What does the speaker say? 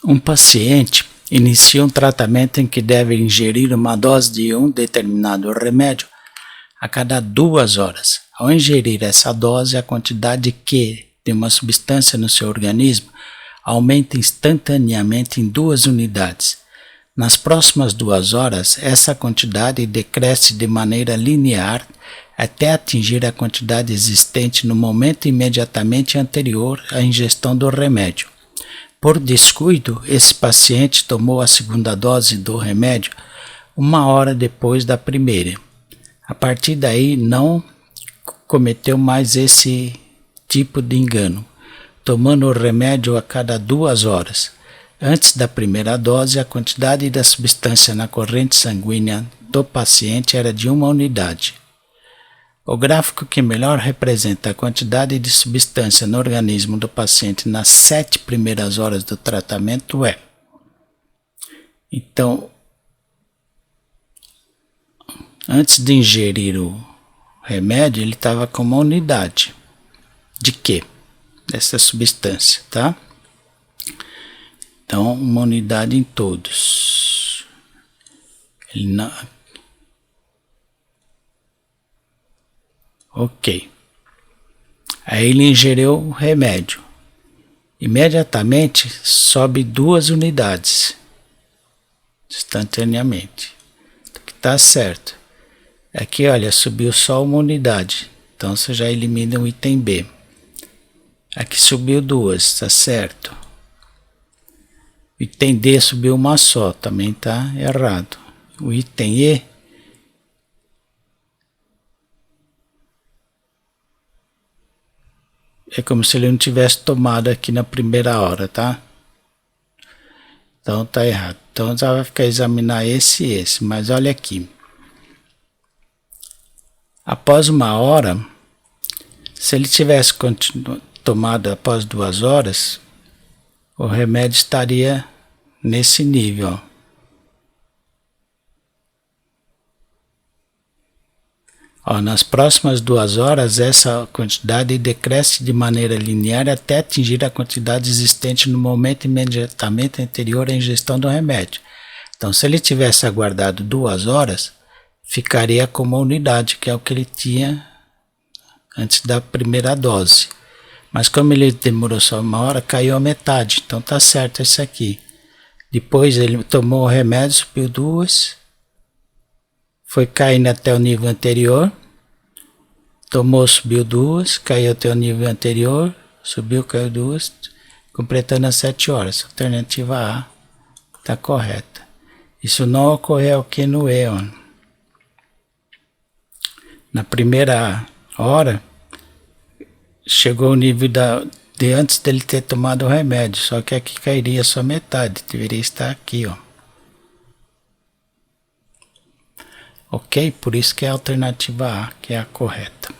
Um paciente inicia um tratamento em que deve ingerir uma dose de um determinado remédio a cada 2 horas. Ao ingerir essa dose, a quantidade Q de uma substância no seu organismo aumenta instantaneamente em 2 unidades. Nas próximas 2 horas, essa quantidade decresce de maneira linear até atingir a quantidade existente no momento imediatamente anterior à ingestão do remédio. Por descuido, esse paciente tomou a segunda dose do remédio 1 hora depois da primeira. A partir daí, não cometeu mais esse tipo de engano, tomando o remédio a cada 2 horas. Antes da primeira dose, a quantidade da substância na corrente sanguínea do paciente era de 1 unidade. O gráfico que melhor representa a quantidade de substância no organismo do paciente nas 7 primeiras horas do tratamento é. Então, antes de ingerir o remédio, ele estava com 1 unidade. De quê? Dessa substância, tá? Então, 1 unidade em todos. Ele não... Ok. Aí ele ingeriu o remédio. Imediatamente sobe 2 unidades. Instantaneamente. Tá certo. Aqui, olha, subiu só 1 unidade. Então você já elimina o item B. Aqui subiu 2, tá certo. O item D subiu 1 só, também tá errado. O item E é como se ele não tivesse tomado aqui na primeira hora, tá? Então tá errado. Então já vai ficar examinar esse e esse, mas olha aqui. Após 1 hora, se ele tivesse tomado após 2 horas, o remédio estaria nesse nível, ó. Nas próximas 2 horas, essa quantidade decresce de maneira linear até atingir a quantidade existente no momento imediatamente anterior à ingestão do remédio. Então, se ele tivesse aguardado 2 horas, ficaria com 1 unidade, que é o que ele tinha antes da primeira dose. Mas como ele demorou só 1 hora, caiu a metade. Então tá certo isso aqui. Depois ele tomou o remédio, subiu 2. Foi caindo até o nível anterior. Tomou, subiu 2. Caiu até o nível anterior. Subiu, caiu 2. Completando as 7 horas. Alternativa A está correta. Isso não ocorreu aqui no E. Na primeira hora, chegou o nível de antes dele ter tomado o remédio. Só que aqui cairia só metade. Deveria estar aqui, ó. Ok? Por isso que é a alternativa A, que é a correta.